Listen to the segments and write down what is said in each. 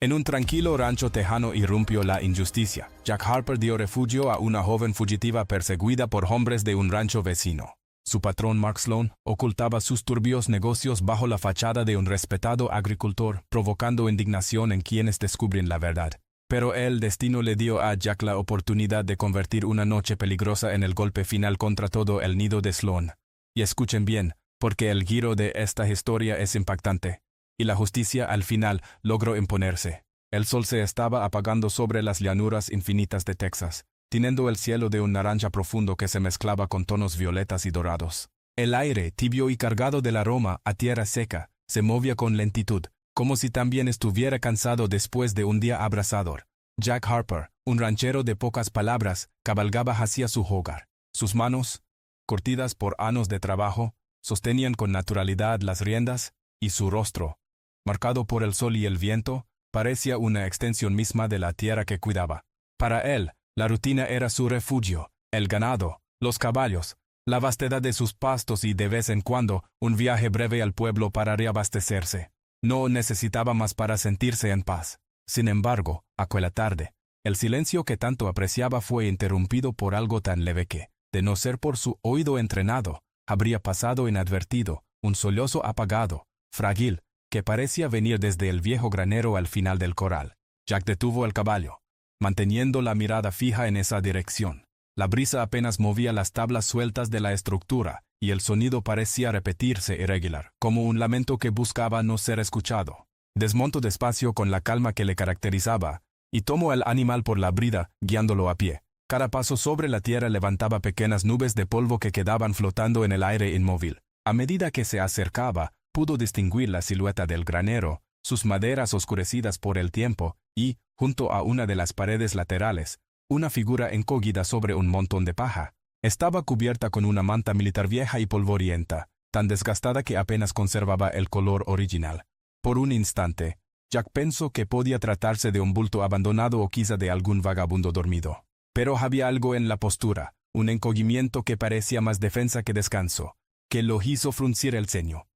En un tranquilo rancho tejano irrumpió la injusticia. Jack Harper dio refugio a una joven fugitiva perseguida por hombres de un rancho vecino. Su patrón Mark Sloan ocultaba sus turbios negocios bajo la fachada de un respetado agricultor, provocando indignación en quienes descubren la verdad. Pero el destino le dio a Jack la oportunidad de convertir una noche peligrosa en el golpe final contra todo el nido de Sloan. Y escuchen bien, porque el giro de esta historia es impactante. Y la justicia al final logró imponerse. El sol se estaba apagando sobre las llanuras infinitas de Texas, tiñendo el cielo de un naranja profundo que se mezclaba con tonos violetas y dorados. El aire, tibio y cargado del aroma a tierra seca, se movía con lentitud, como si también estuviera cansado después de un día abrasador. Jack Harper, un ranchero de pocas palabras, cabalgaba hacia su hogar. Sus manos, curtidas por años de trabajo, sostenían con naturalidad las riendas, y su rostro, marcado por el sol y el viento, parecía una extensión misma de la tierra que cuidaba. Para él, la rutina era su refugio, el ganado, los caballos, la vastedad de sus pastos y de vez en cuando un viaje breve al pueblo para reabastecerse. No necesitaba más para sentirse en paz. Sin embargo, aquella tarde, el silencio que tanto apreciaba fue interrumpido por algo tan leve que, de no ser por su oído entrenado, habría pasado inadvertido, un sollozo apagado, frágil, que parecía venir desde el viejo granero al final del corral. Jack detuvo el caballo, manteniendo la mirada fija en esa dirección. La brisa apenas movía las tablas sueltas de la estructura, y el sonido parecía repetirse irregular, como un lamento que buscaba no ser escuchado. Desmontó despacio con la calma que le caracterizaba, y tomó al animal por la brida, guiándolo a pie. Cada paso sobre la tierra levantaba pequeñas nubes de polvo que quedaban flotando en el aire inmóvil. A medida que se acercaba, pudo distinguir la silueta del granero, sus maderas oscurecidas por el tiempo, y, junto a una de las paredes laterales, una figura encogida sobre un montón de paja. Estaba cubierta con una manta militar vieja y polvorienta, tan desgastada que apenas conservaba el color original. Por un instante, Jack pensó que podía tratarse de un bulto abandonado o quizá de algún vagabundo dormido. Pero había algo en la postura, un encogimiento que parecía más defensa que descanso, que lo hizo fruncir el ceño.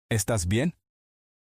¿Estás bien?,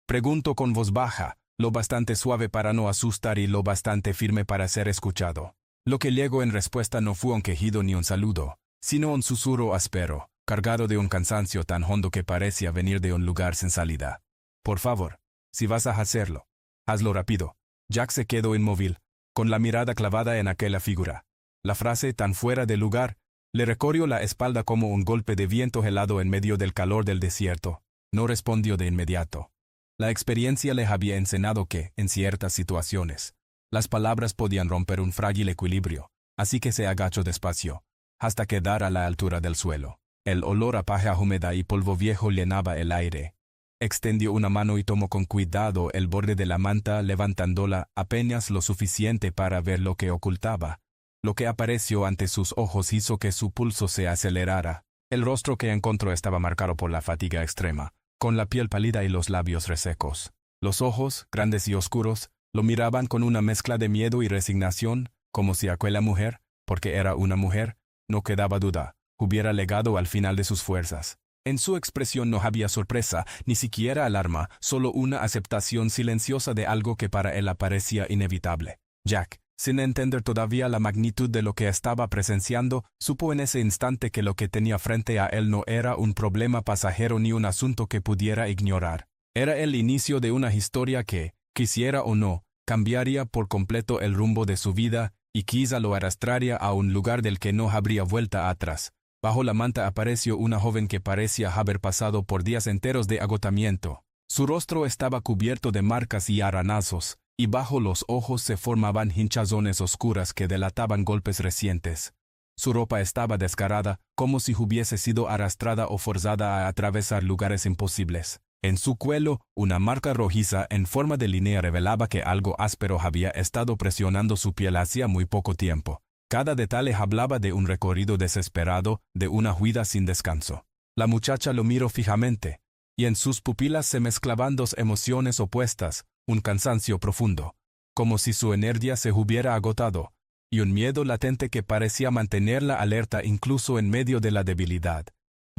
preguntó con voz baja, lo bastante suave para no asustar y lo bastante firme para ser escuchado. Lo que llegó en respuesta no fue un quejido ni un saludo, sino un susurro áspero, cargado de un cansancio tan hondo que parecía venir de un lugar sin salida. Por favor, si vas a hacerlo, hazlo rápido. Jack se quedó inmóvil, con la mirada clavada en aquella figura. La frase, tan fuera de lugar, le recorrió la espalda como un golpe de viento helado en medio del calor del desierto. No respondió de inmediato. La experiencia le había enseñado que, en ciertas situaciones, las palabras podían romper un frágil equilibrio, así que se agachó despacio, hasta quedar a la altura del suelo. El olor a paja húmeda y polvo viejo llenaba el aire. Extendió una mano y tomó con cuidado el borde de la manta, levantándola apenas lo suficiente para ver lo que ocultaba. Lo que apareció ante sus ojos hizo que su pulso se acelerara. El rostro que encontró estaba marcado por la fatiga extrema, con la piel pálida y los labios resecos. Los ojos, grandes y oscuros, lo miraban con una mezcla de miedo y resignación, como si aquella mujer, porque era una mujer, no quedaba duda, hubiera llegado al final de sus fuerzas. En su expresión no había sorpresa, ni siquiera alarma, solo una aceptación silenciosa de algo que para él parecía inevitable. Jack, sin entender todavía la magnitud de lo que estaba presenciando, supo en ese instante que lo que tenía frente a él no era un problema pasajero ni un asunto que pudiera ignorar. Era el inicio de una historia que, quisiera o no, cambiaría por completo el rumbo de su vida y quizá lo arrastraría a un lugar del que no habría vuelta atrás. Bajo la manta apareció una joven que parecía haber pasado por días enteros de agotamiento. Su rostro estaba cubierto de marcas y aranazos, y bajo los ojos se formaban hinchazones oscuras que delataban golpes recientes. Su ropa estaba desgarrada, como si hubiese sido arrastrada o forzada a atravesar lugares imposibles. En su cuello, una marca rojiza en forma de línea revelaba que algo áspero había estado presionando su piel hacía muy poco tiempo. Cada detalle hablaba de un recorrido desesperado, de una huida sin descanso. La muchacha lo miró fijamente, y en sus pupilas se mezclaban dos emociones opuestas, un cansancio profundo, como si su energía se hubiera agotado, y un miedo latente que parecía mantenerla alerta incluso en medio de la debilidad.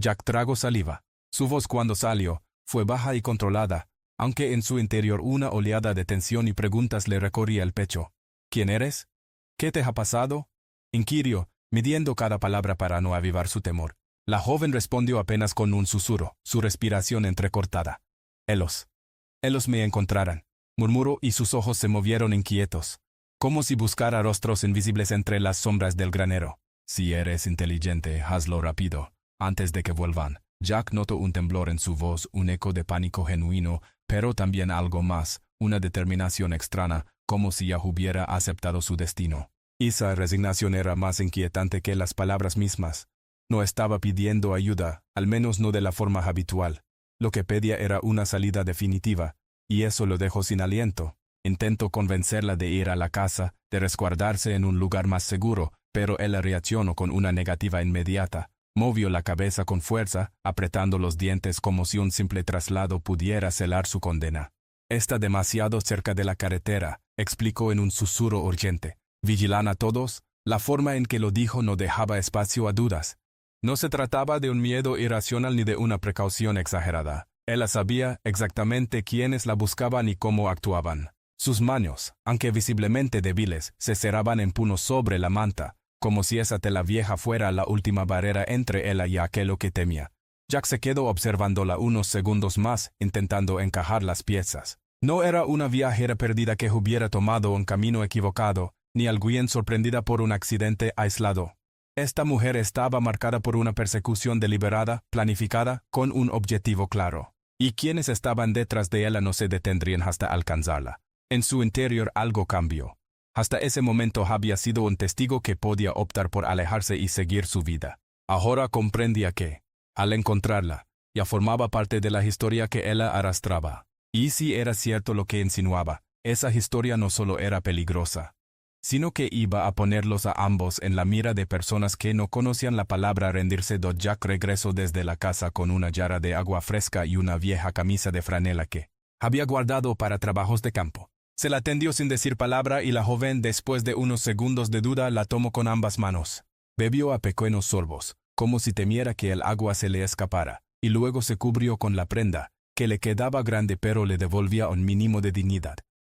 Jack tragó saliva. Su voz cuando salió fue baja y controlada, aunque en su interior una oleada de tensión y preguntas le recorría el pecho. ¿Quién eres? ¿Qué te ha pasado? Inquirió, midiendo cada palabra para no avivar su temor. La joven respondió apenas con un susurro, su respiración entrecortada. Ellos me encontrarán, murmuró y sus ojos se movieron inquietos, como si buscara rostros invisibles entre las sombras del granero. Si eres inteligente, hazlo rápido, antes de que vuelvan. Jack notó un temblor en su voz, un eco de pánico genuino, pero también algo más, una determinación extraña, como si ya hubiera aceptado su destino. Esa resignación era más inquietante que las palabras mismas. No estaba pidiendo ayuda, al menos no de la forma habitual. Lo que pedía era una salida definitiva, y eso lo dejó sin aliento. Intentó convencerla de ir a la casa, de resguardarse en un lugar más seguro, pero él reaccionó con una negativa inmediata. Movió la cabeza con fuerza, apretando los dientes como si un simple traslado pudiera celar su condena. Está demasiado cerca de la carretera, explicó en un susurro urgente. ¿Vigilan a todos? La forma en que lo dijo no dejaba espacio a dudas. No se trataba de un miedo irracional ni de una precaución exagerada. Él sabía exactamente quiénes la buscaban y cómo actuaban. Sus manos, aunque visiblemente débiles, se cerraban en puños sobre la manta, como si esa tela vieja fuera la última barrera entre él y aquello que temía. Jack se quedó observándola unos segundos más, intentando encajar las piezas. No era una viajera perdida que hubiera tomado un camino equivocado, ni alguien sorprendida por un accidente aislado. Esta mujer estaba marcada por una persecución deliberada, planificada, con un objetivo claro. Y quienes estaban detrás de ella no se detendrían hasta alcanzarla. En su interior algo cambió. Hasta ese momento había sido un testigo que podía optar por alejarse y seguir su vida. Ahora comprendía que, al encontrarla, ya formaba parte de la historia que ella arrastraba. Y si era cierto lo que insinuaba, esa historia no solo era peligrosa, sino que iba a ponerlos a ambos en la mira de personas que no conocían la palabra rendirse. Jack regresó desde la casa con una jarra de agua fresca y una vieja camisa de franela que había guardado para trabajos de campo. Se la tendió sin decir palabra y la joven, después de unos segundos de duda, la tomó con ambas manos. Bebió a pequeños sorbos, como si temiera que el agua se le escapara, y luego se cubrió con la prenda, que le quedaba grande pero le devolvía un mínimo de dignidad.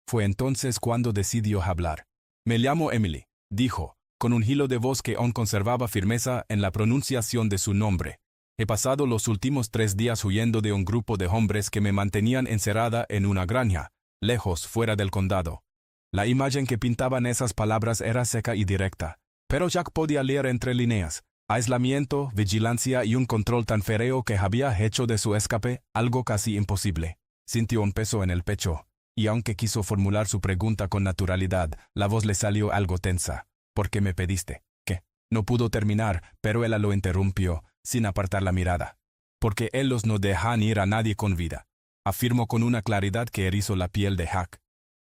Fue entonces cuando decidió hablar. «Me llamo Emily», dijo, con un hilo de voz que aún conservaba firmeza en la pronunciación de su nombre. «He pasado los últimos 3 días huyendo de un grupo de hombres que me mantenían encerrada en una granja, lejos, fuera del condado». La imagen que pintaban esas palabras era seca y directa, pero Jack podía leer entre líneas. Aislamiento, vigilancia y un control tan férreo que había hecho de su escape algo casi imposible. Sintió un peso en el pecho, y aunque quiso formular su pregunta con naturalidad, la voz le salió algo tensa. «¿Por qué me pediste?» «¿Qué?» No pudo terminar, pero él lo interrumpió, sin apartar la mirada. «Porque ellos no dejan ir a nadie con vida», afirmó con una claridad que erizó la piel de Jack.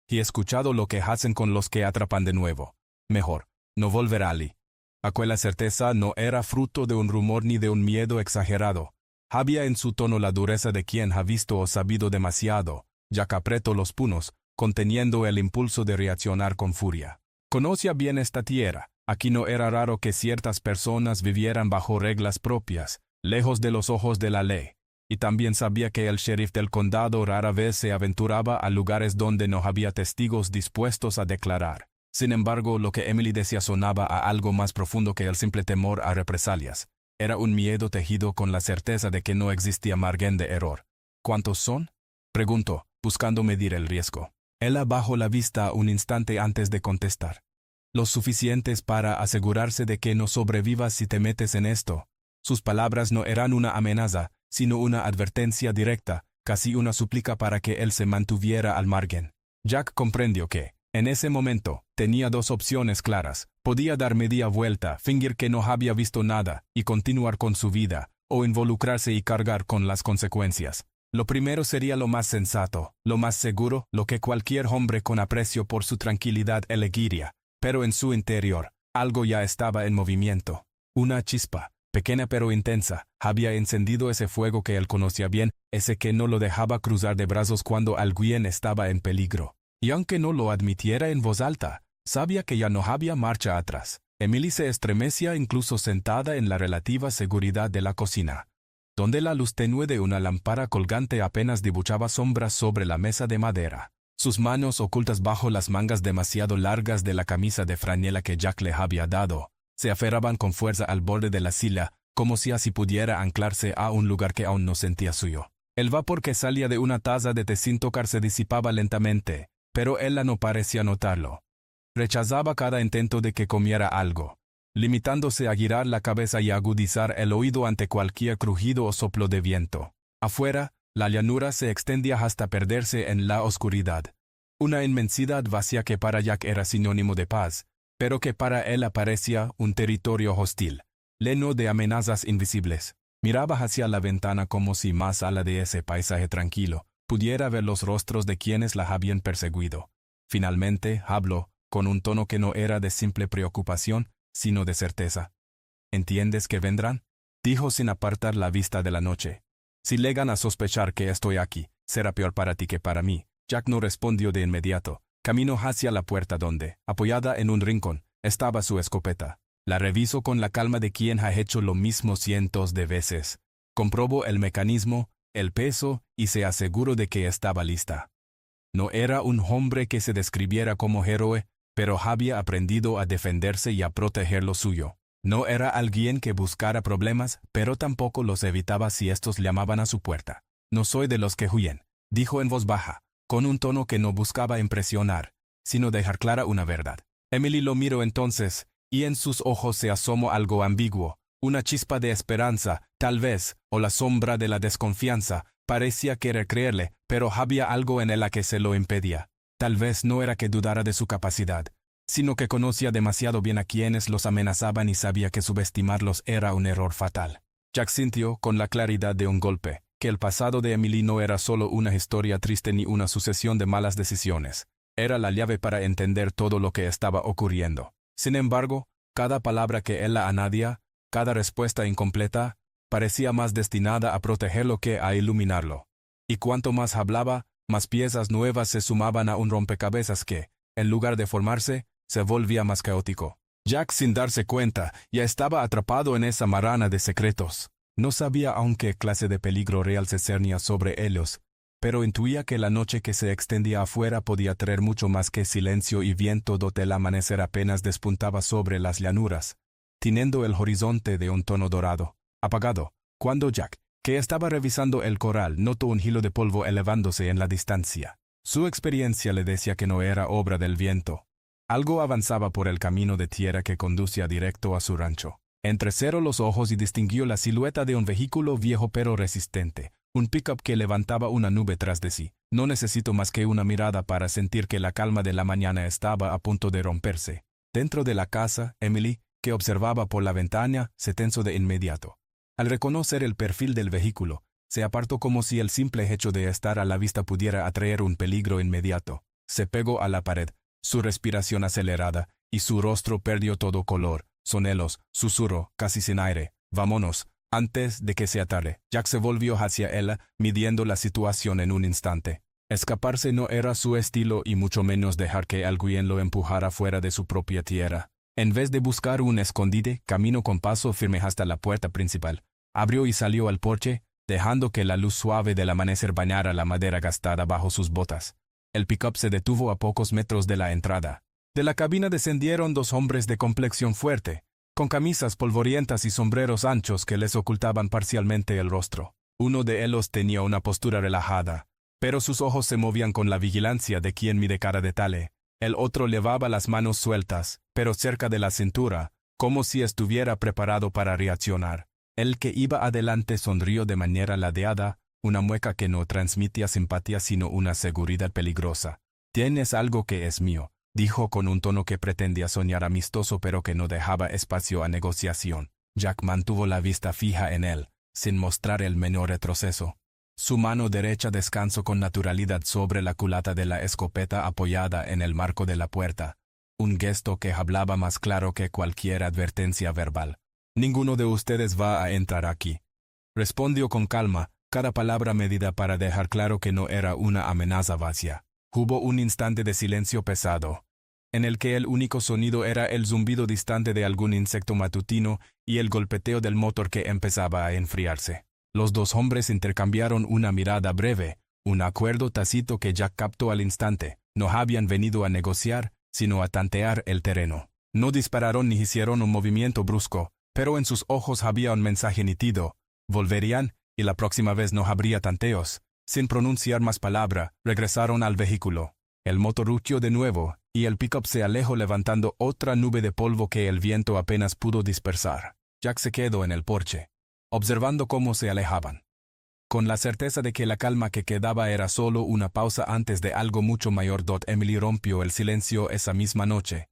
«Y he escuchado lo que hacen con los que atrapan de nuevo. Mejor, no volverá allí». Aquella certeza no era fruto de un rumor ni de un miedo exagerado. Había en su tono la dureza de quien ha visto o sabido demasiado. Jack apretó los puños, conteniendo el impulso de reaccionar con furia. Conocía bien esta tierra. Aquí no era raro que ciertas personas vivieran bajo reglas propias, lejos de los ojos de la ley. Y también sabía que el sheriff del condado rara vez se aventuraba a lugares donde no había testigos dispuestos a declarar. Sin embargo, lo que Emily decía sonaba a algo más profundo que el simple temor a represalias. Era un miedo tejido con la certeza de que no existía margen de error. «¿Cuántos son?», preguntó, buscando medir el riesgo. Ella bajó la vista un instante antes de contestar. «Los suficientes para asegurarse de que no sobrevivas si te metes en esto». Sus palabras no eran una amenaza, sino una advertencia directa, casi una súplica para que él se mantuviera al margen. Jack comprendió que, en ese momento, tenía 2 opciones claras. Podía dar media vuelta, fingir que no había visto nada, y continuar con su vida, o involucrarse y cargar con las consecuencias. Lo primero sería lo más sensato, lo más seguro, lo que cualquier hombre con aprecio por su tranquilidad elegiría. Pero en su interior, algo ya estaba en movimiento. Una chispa, pequeña pero intensa, había encendido ese fuego que él conocía bien, ese que no lo dejaba cruzar de brazos cuando alguien estaba en peligro. Y aunque no lo admitiera en voz alta, sabía que ya no había marcha atrás. Emily se estremecía incluso sentada en la relativa seguridad de la cocina. donde la luz tenue de una lámpara colgante apenas dibujaba sombras sobre la mesa de madera. Sus manos ocultas bajo las mangas demasiado largas de la camisa de franela que Jack le había dado, se aferraban con fuerza al borde de la silla, como si así pudiera anclarse a un lugar que aún no sentía suyo. El vapor que salía de una taza de té sin tocar se disipaba lentamente, pero ella no parecía notarlo. Rechazaba cada intento de que comiera algo, limitándose a girar la cabeza y agudizar el oído ante cualquier crujido o soplo de viento. Afuera, la llanura se extendía hasta perderse en la oscuridad. Una inmensidad vacía que para Jack era sinónimo de paz, pero que para él parecía un territorio hostil, lleno de amenazas invisibles. Miraba hacia la ventana como si más allá de ese paisaje tranquilo pudiera ver los rostros de quienes la habían perseguido. Finalmente habló, con un tono que no era de simple preocupación, sino de certeza. ¿Entiendes que vendrán?, dijo sin apartar la vista de la noche. Si llegan a sospechar que estoy aquí, será peor para ti que para mí. Jack no respondió de inmediato. Caminó hacia la puerta donde, apoyada en un rincón, estaba su escopeta. La revisó con la calma de quien ha hecho lo mismo cientos de veces. Comprobó el mecanismo, el peso, y se aseguró de que estaba lista. No era un hombre que se describiera como héroe, pero había aprendido a defenderse y a proteger lo suyo. No era alguien que buscara problemas, pero tampoco los evitaba si estos llamaban a su puerta. No soy de los que huyen, dijo en voz baja, con un tono que no buscaba impresionar, sino dejar clara una verdad. Emily lo miró entonces, y en sus ojos se asomó algo ambiguo, una chispa de esperanza, tal vez, o la sombra de la desconfianza. Parecía querer creerle, pero había algo en él que se lo impedía. Tal vez no era que dudara de su capacidad, sino que conocía demasiado bien a quienes los amenazaban y sabía que subestimarlos era un error fatal. Jack sintió, con la claridad de un golpe, que el pasado de Emily no era solo una historia triste ni una sucesión de malas decisiones. Era la llave para entender todo lo que estaba ocurriendo. Sin embargo, cada palabra que él añadía, cada respuesta incompleta, parecía más destinada a protegerlo que a iluminarlo. Y cuanto más hablaba, más piezas nuevas se sumaban a un rompecabezas que, en lugar de formarse, se volvía más caótico. Jack, sin darse cuenta, ya estaba atrapado en esa marana de secretos. No sabía aún qué clase de peligro real se cernía sobre ellos, pero intuía que la noche que se extendía afuera podía traer mucho más que silencio y viento donde el amanecer apenas despuntaba sobre las llanuras, tiñendo el horizonte de un tono dorado, apagado, cuando Jack, que estaba revisando el corral, notó un hilo de polvo elevándose en la distancia. Su experiencia le decía que no era obra del viento. Algo avanzaba por el camino de tierra que conducía directo a su rancho. Entrecerró los ojos y distinguió la silueta de un vehículo viejo pero resistente, un pickup que levantaba una nube tras de sí. No necesitó más que una mirada para sentir que la calma de la mañana estaba a punto de romperse. Dentro de la casa, Emily, que observaba por la ventana, se tensó de inmediato. Al reconocer el perfil del vehículo, se apartó como si el simple hecho de estar a la vista pudiera atraer un peligro inmediato. Se pegó a la pared, su respiración acelerada, y su rostro perdió todo color. Sonelos, susurró, casi sin aire. Vámonos, antes de que sea tarde. Jack se volvió hacia ella, midiendo la situación en un instante. Escaparse no era su estilo y mucho menos dejar que alguien lo empujara fuera de su propia tierra. En vez de buscar un escondite, caminó con paso firme hasta la puerta principal. Abrió y salió al porche, dejando que la luz suave del amanecer bañara la madera gastada bajo sus botas. El pickup se detuvo a pocos metros de la entrada. De la cabina descendieron dos hombres de complexión fuerte, con camisas polvorientas y sombreros anchos que les ocultaban parcialmente el rostro. Uno de ellos tenía una postura relajada, pero sus ojos se movían con la vigilancia de quien mide cara de tale. El otro llevaba las manos sueltas, pero cerca de la cintura, como si estuviera preparado para reaccionar. El que iba adelante sonrió de manera ladeada, una mueca que no transmitía simpatía sino una seguridad peligrosa. «Tienes algo que es mío», dijo con un tono que pretendía soñar amistoso pero que no dejaba espacio a negociación. Jack mantuvo la vista fija en él, sin mostrar el menor retroceso. Su mano derecha descansó con naturalidad sobre la culata de la escopeta apoyada en el marco de la puerta, un gesto que hablaba más claro que cualquier advertencia verbal. «Ninguno de ustedes va a entrar aquí», respondió con calma, cada palabra medida para dejar claro que no era una amenaza vacía. Hubo un instante de silencio pesado, en el que el único sonido era el zumbido distante de algún insecto matutino y el golpeteo del motor que empezaba a enfriarse. Los dos hombres intercambiaron una mirada breve, un acuerdo tácito que Jack captó al instante. No habían venido a negociar, sino a tantear el terreno. No dispararon ni hicieron un movimiento brusco, pero en sus ojos había un mensaje nítido. Volverían, y la próxima vez no habría tanteos. Sin pronunciar más palabra, regresaron al vehículo. El motor rugió de nuevo, y el pickup se alejó levantando otra nube de polvo que el viento apenas pudo dispersar. Jack se quedó en el porche, observando cómo se alejaban, con la certeza de que la calma que quedaba era solo una pausa antes de algo mucho mayor. Emily rompió el silencio esa misma noche,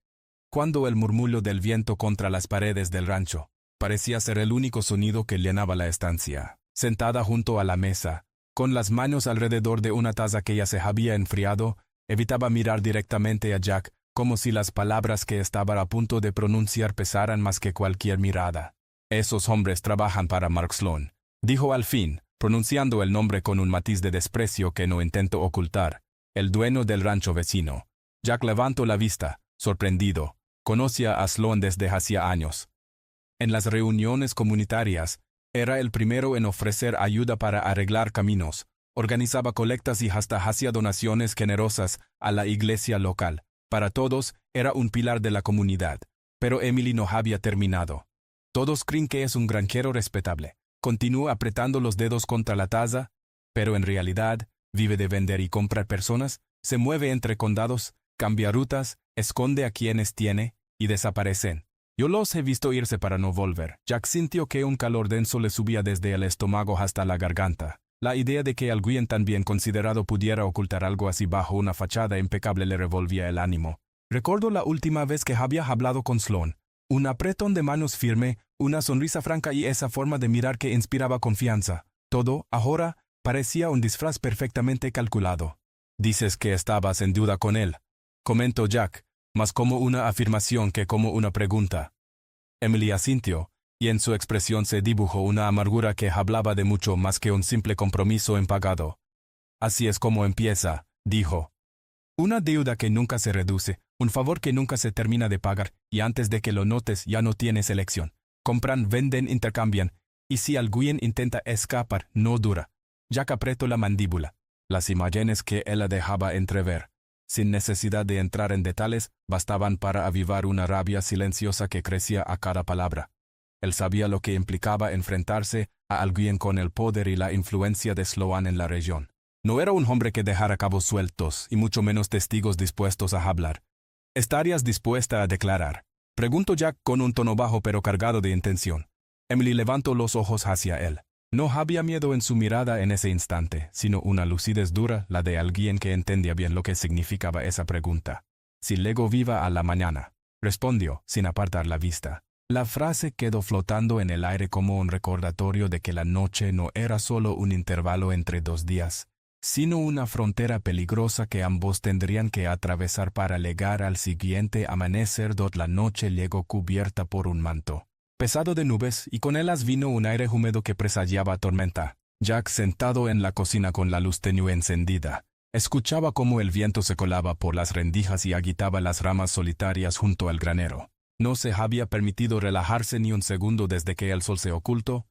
cuando el murmullo del viento contra las paredes del rancho parecía ser el único sonido que llenaba la estancia. Sentada junto a la mesa, con las manos alrededor de una taza que ya se había enfriado, evitaba mirar directamente a Jack, como si las palabras que estaba a punto de pronunciar pesaran más que cualquier mirada. «Esos hombres trabajan para Mark Sloan», dijo al fin, pronunciando el nombre con un matiz de desprecio que no intentó ocultar. «El dueño del rancho vecino». Jack levantó la vista, sorprendido. Conocía a Sloan desde hacía años. En las reuniones comunitarias, era el primero en ofrecer ayuda para arreglar caminos, organizaba colectas y hasta hacía donaciones generosas a la iglesia local. Para todos, era un pilar de la comunidad. Pero Emily no había terminado. Todos creen que es un granjero respetable. Continúa apretando los dedos contra la taza, pero en realidad, vive de vender y comprar personas, se mueve entre condados, cambia rutas, esconde a quienes tiene, y desaparecen. Yo los he visto irse para no volver. Jack sintió que un calor denso le subía desde el estómago hasta la garganta. La idea de que alguien tan bien considerado pudiera ocultar algo así bajo una fachada impecable le revolvía el ánimo. Recordó la última vez que había hablado con Sloan. Un apretón de manos firme, una sonrisa franca y esa forma de mirar que inspiraba confianza. Todo, ahora, parecía un disfraz perfectamente calculado. «Dices que estabas en duda con él», comentó Jack, más como una afirmación que como una pregunta. Emily asintió, y en su expresión se dibujó una amargura que hablaba de mucho más que un simple compromiso impagado. «Así es como empieza», dijo. «Una deuda que nunca se reduce, un favor que nunca se termina de pagar, y antes de que lo notes ya no tienes elección. Compran, venden, intercambian, y si alguien intenta escapar, no dura». Jack apretó la mandíbula. Las imágenes que ella dejaba entrever, sin necesidad de entrar en detalles, bastaban para avivar una rabia silenciosa que crecía a cada palabra. Él sabía lo que implicaba enfrentarse a alguien con el poder y la influencia de Sloan en la región. No era un hombre que dejara cabos sueltos, y mucho menos testigos dispuestos a hablar. «¿Estarías dispuesta a declarar?», preguntó Jack con un tono bajo pero cargado de intención. Emily levantó los ojos hacia él. No había miedo en su mirada en ese instante, sino una lucidez dura, la de alguien que entendía bien lo que significaba esa pregunta. «Si llego viva a la mañana», respondió, sin apartar la vista. La frase quedó flotando en el aire como un recordatorio de que la noche no era solo un intervalo entre dos días, sino una frontera peligrosa que ambos tendrían que atravesar para llegar al siguiente amanecer. La noche llegó cubierta por un manto pesado de nubes, y con ellas vino un aire húmedo que presagiaba tormenta. Jack, sentado en la cocina con la luz tenue encendida, escuchaba cómo el viento se colaba por las rendijas y agitaba las ramas solitarias junto al granero. No se había permitido relajarse ni un segundo desde que el sol se ocultó.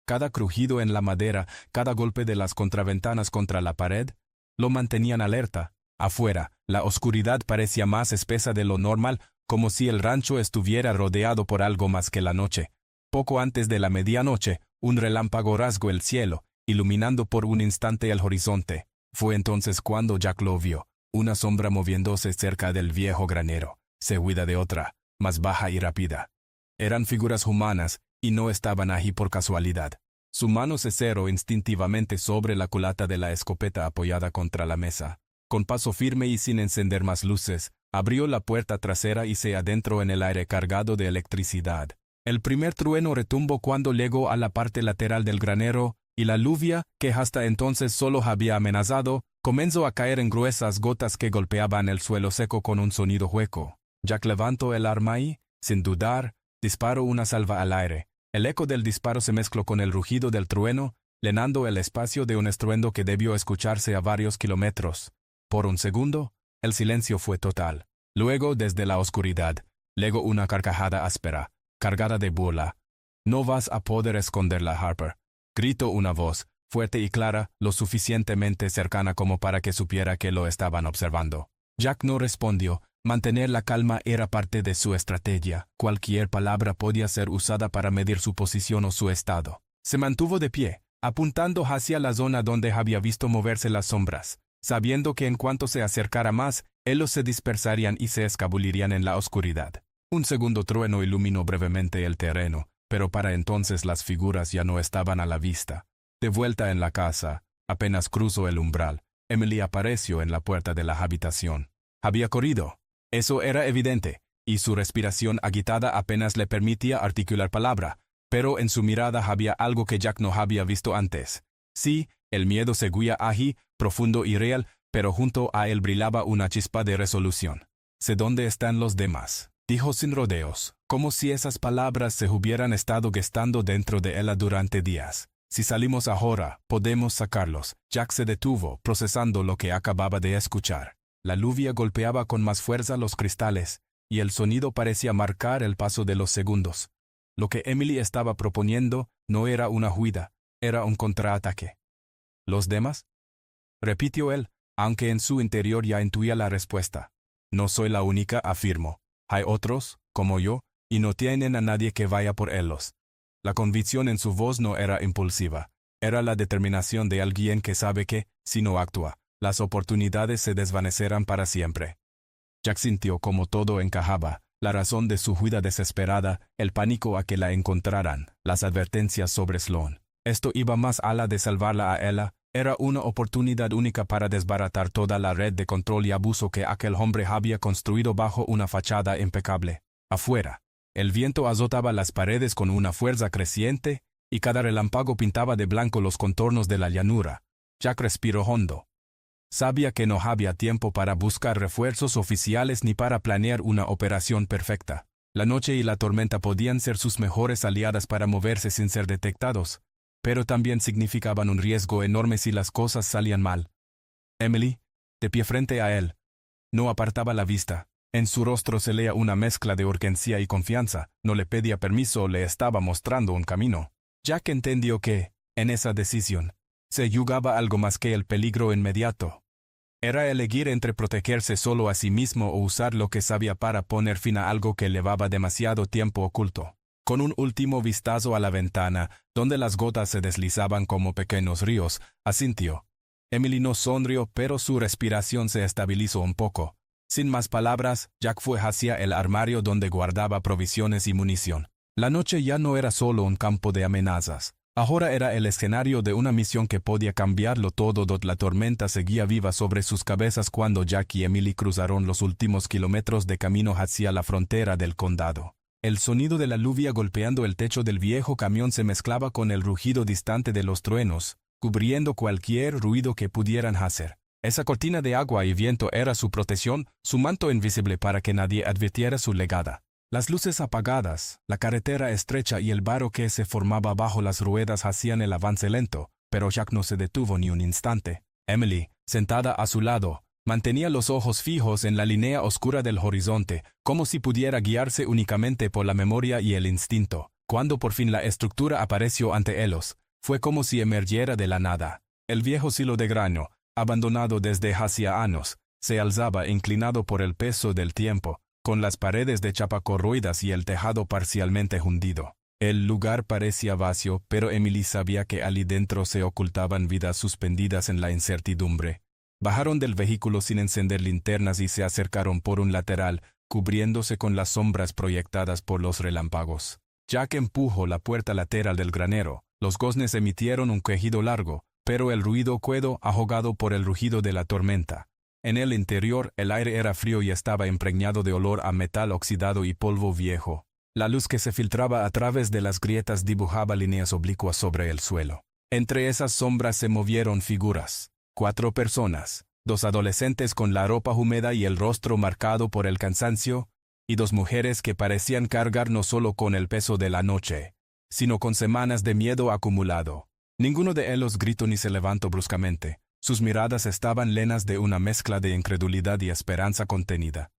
Cada crujido en la madera, cada golpe de las contraventanas contra la pared, lo mantenían alerta. Afuera, la oscuridad parecía más espesa de lo normal, como si el rancho estuviera rodeado por algo más que la noche. Poco antes de la medianoche, un relámpago rasgó el cielo, iluminando por un instante el horizonte. Fue entonces cuando Jack lo vio, una sombra moviéndose cerca del viejo granero, seguida de otra, más baja y rápida. Eran figuras humanas, y no estaban allí por casualidad. Su mano se cerró instintivamente sobre la culata de la escopeta apoyada contra la mesa. Con paso firme y sin encender más luces, abrió la puerta trasera y se adentró en el aire cargado de electricidad. El primer trueno retumbó cuando llegó a la parte lateral del granero, y la lluvia, que hasta entonces solo había amenazado, comenzó a caer en gruesas gotas que golpeaban el suelo seco con un sonido hueco. Jack levantó el arma y, sin dudar, disparó una salva al aire. El eco del disparo se mezcló con el rugido del trueno, llenando el espacio de un estruendo que debió escucharse a varios kilómetros. Por un segundo, el silencio fue total. Luego, desde la oscuridad, llegó una carcajada áspera, cargada de burla. «No vas a poder esconderla, Harper», Gritó una voz, fuerte y clara, lo suficientemente cercana como para que supiera que lo estaban observando. Jack no respondió. Mantener la calma era parte de su estrategia. Cualquier palabra podía ser usada para medir su posición o su estado. Se mantuvo de pie, apuntando hacia la zona donde había visto moverse las sombras, sabiendo que en cuanto se acercara más, ellos se dispersarían y se escabullirían en la oscuridad. Un segundo trueno iluminó brevemente el terreno, pero para entonces las figuras ya no estaban a la vista. De vuelta en la casa, apenas cruzó el umbral, Emily apareció en la puerta de la habitación. Había corrido. Eso era evidente, y su respiración agitada apenas le permitía articular palabra, pero en su mirada había algo que Jack no había visto antes. Sí, el miedo seguía allí, profundo y real, pero junto a él brillaba una chispa de resolución. «Sé dónde están los demás», dijo sin rodeos, como si esas palabras se hubieran estado gestando dentro de ella durante días. «Si salimos ahora, podemos sacarlos». Jack se detuvo, procesando lo que acababa de escuchar. La lluvia golpeaba con más fuerza los cristales, y el sonido parecía marcar el paso de los segundos. Lo que Emily estaba proponiendo no era una huida, era un contraataque. ¿Los demás?, repitió él, aunque en su interior ya intuía la respuesta. «No soy la única», afirmó. «Hay otros, como yo, y no tienen a nadie que vaya por ellos». La convicción en su voz no era impulsiva, era la determinación de alguien que sabe que, si no actúa, las oportunidades se desvanecerán para siempre. Jack sintió como todo encajaba, la razón de su huida desesperada, el pánico a que la encontraran, las advertencias sobre Sloan. Esto iba más allá de salvarla a ella, era una oportunidad única para desbaratar toda la red de control y abuso que aquel hombre había construido bajo una fachada impecable. Afuera, el viento azotaba las paredes con una fuerza creciente, y cada relámpago pintaba de blanco los contornos de la llanura. Jack respiró hondo. Sabía que no había tiempo para buscar refuerzos oficiales ni para planear una operación perfecta. La noche y la tormenta podían ser sus mejores aliadas para moverse sin ser detectados, pero también significaban un riesgo enorme si las cosas salían mal. Emily, de pie frente a él, no apartaba la vista. En su rostro se leía una mezcla de urgencia y confianza. No le pedía permiso, le estaba mostrando un camino. Jack entendió que, en esa decisión, se jugaba algo más que el peligro inmediato. Era elegir entre protegerse solo a sí mismo o usar lo que sabía para poner fin a algo que llevaba demasiado tiempo oculto. Con un último vistazo a la ventana, donde las gotas se deslizaban como pequeños ríos, asintió. Emily no sonrió, pero su respiración se estabilizó un poco. Sin más palabras, Jack fue hacia el armario donde guardaba provisiones y munición. La noche ya no era solo un campo de amenazas. Ahora era el escenario de una misión que podía cambiarlo todo. La tormenta seguía viva sobre sus cabezas cuando Jack y Emily cruzaron los últimos kilómetros de camino hacia la frontera del condado. El sonido de la lluvia golpeando el techo del viejo camión se mezclaba con el rugido distante de los truenos, cubriendo cualquier ruido que pudieran hacer. Esa cortina de agua y viento era su protección, su manto invisible para que nadie advirtiera su llegada. Las luces apagadas, la carretera estrecha y el varo que se formaba bajo las ruedas hacían el avance lento, pero Jack no se detuvo ni un instante. Emily, sentada a su lado, mantenía los ojos fijos en la línea oscura del horizonte, como si pudiera guiarse únicamente por la memoria y el instinto. Cuando por fin la estructura apareció ante ellos, fue como si emergiera de la nada. El viejo silo de grano, abandonado desde hacía años, se alzaba inclinado por el peso del tiempo, con las paredes de chapa corroídas y el tejado parcialmente hundido. El lugar parecía vacío, pero Emily sabía que allí dentro se ocultaban vidas suspendidas en la incertidumbre. Bajaron del vehículo sin encender linternas y se acercaron por un lateral, cubriéndose con las sombras proyectadas por los relámpagos. Jack empujó la puerta lateral del granero. Los goznes emitieron un quejido largo, pero el ruido quedó ahogado por el rugido de la tormenta. En el interior, el aire era frío y estaba impregnado de olor a metal oxidado y polvo viejo. La luz que se filtraba a través de las grietas dibujaba líneas oblicuas sobre el suelo. Entre esas sombras se movieron figuras. 4 personas, 2 adolescentes con la ropa húmeda y el rostro marcado por el cansancio, y 2 mujeres que parecían cargar no solo con el peso de la noche, sino con semanas de miedo acumulado. Ninguno de ellos gritó ni se levantó bruscamente. Sus miradas estaban llenas de una mezcla de incredulidad y esperanza contenida.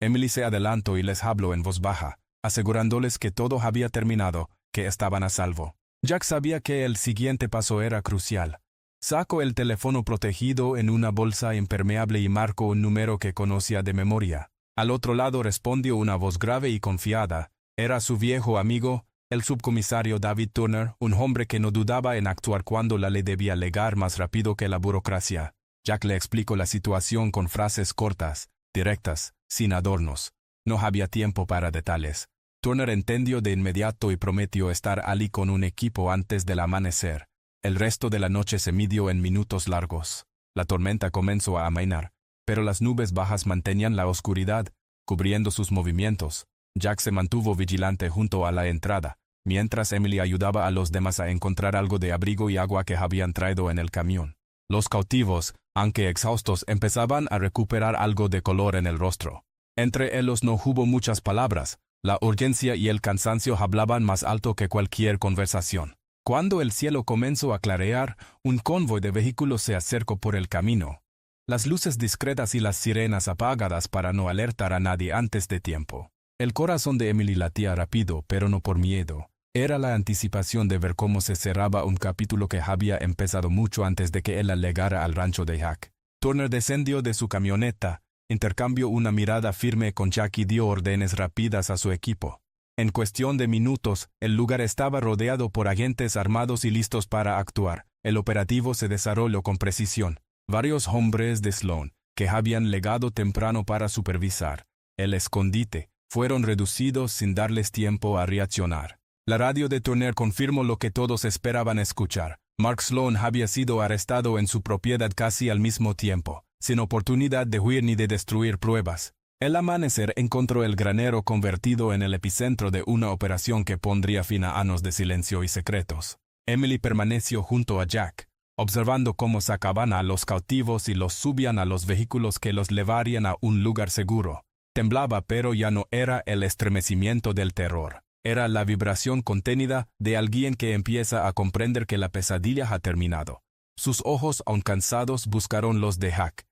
Emily se adelantó y les habló en voz baja, asegurándoles que todo había terminado, que estaban a salvo. Jack sabía que el siguiente paso era crucial. Sacó el teléfono protegido en una bolsa impermeable y marcó un número que conocía de memoria. Al otro lado respondió una voz grave y confiada. Era su viejo amigo, el subcomisario David Turner, un hombre que no dudaba en actuar cuando la ley debía llegar más rápido que la burocracia. Jack le explicó la situación con frases cortas, directas, sin adornos. No había tiempo para detalles. Turner entendió de inmediato y prometió estar allí con un equipo antes del amanecer. El resto de la noche se midió en minutos largos. La tormenta comenzó a amainar, pero las nubes bajas mantenían la oscuridad, cubriendo sus movimientos. Jack se mantuvo vigilante junto a la entrada, mientras Emily ayudaba a los demás a encontrar algo de abrigo y agua que habían traído en el camión. Los cautivos, aunque exhaustos, empezaban a recuperar algo de color en el rostro. Entre ellos no hubo muchas palabras. La urgencia y el cansancio hablaban más alto que cualquier conversación. Cuando el cielo comenzó a clarear, un convoy de vehículos se acercó por el camino. Las luces discretas y las sirenas apagadas para no alertar a nadie antes de tiempo. El corazón de Emily latía rápido, pero no por miedo. Era la anticipación de ver cómo se cerraba un capítulo que había empezado mucho antes de que ella llegara al rancho de Jack. Turner descendió de su camioneta, intercambió una mirada firme con Jack y dio órdenes rápidas a su equipo. En cuestión de minutos, el lugar estaba rodeado por agentes armados y listos para actuar. El operativo se desarrolló con precisión. Varios hombres de Sloan, que habían llegado temprano para supervisar el escondite, fueron reducidos sin darles tiempo a reaccionar. La radio de Turner confirmó lo que todos esperaban escuchar. Mark Sloan había sido arrestado en su propiedad casi al mismo tiempo, sin oportunidad de huir ni de destruir pruebas. El amanecer encontró el granero convertido en el epicentro de una operación que pondría fin a años de silencio y secretos. Emily permaneció junto a Jack, observando cómo sacaban a los cautivos y los subían a los vehículos que los llevarían a un lugar seguro. Temblaba, pero ya no era el estremecimiento del terror. Era la vibración contenida de alguien que empieza a comprender que la pesadilla ha terminado. Sus ojos, aún cansados, buscaron los de Jack.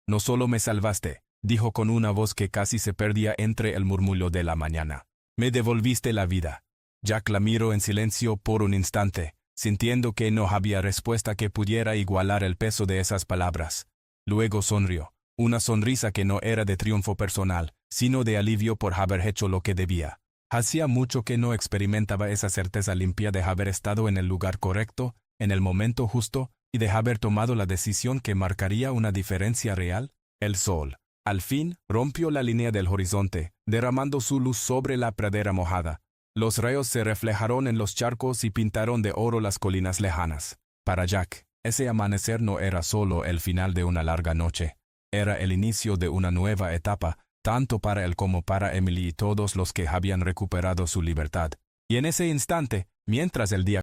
«No solo me salvaste», dijo con una voz que casi se perdía entre el murmullo de la mañana. «Me devolviste la vida». Jack la miró en silencio por un instante, sintiendo que no había respuesta que pudiera igualar el peso de esas palabras. Luego sonrió, una sonrisa que no era de triunfo personal, sino de alivio por haber hecho lo que debía. Hacía mucho que no experimentaba esa certeza limpia de haber estado en el lugar correcto, en el momento justo, y de haber tomado la decisión que marcaría una diferencia real. El sol, al fin, rompió la línea del horizonte, derramando su luz sobre la pradera mojada. Los rayos se reflejaron en los charcos y pintaron de oro las colinas lejanas. Para Jack, ese amanecer no era solo el final de una larga noche. Era el inicio de una nueva etapa, tanto para él como para Emily y todos los que habían recuperado su libertad. Y en ese instante, mientras el día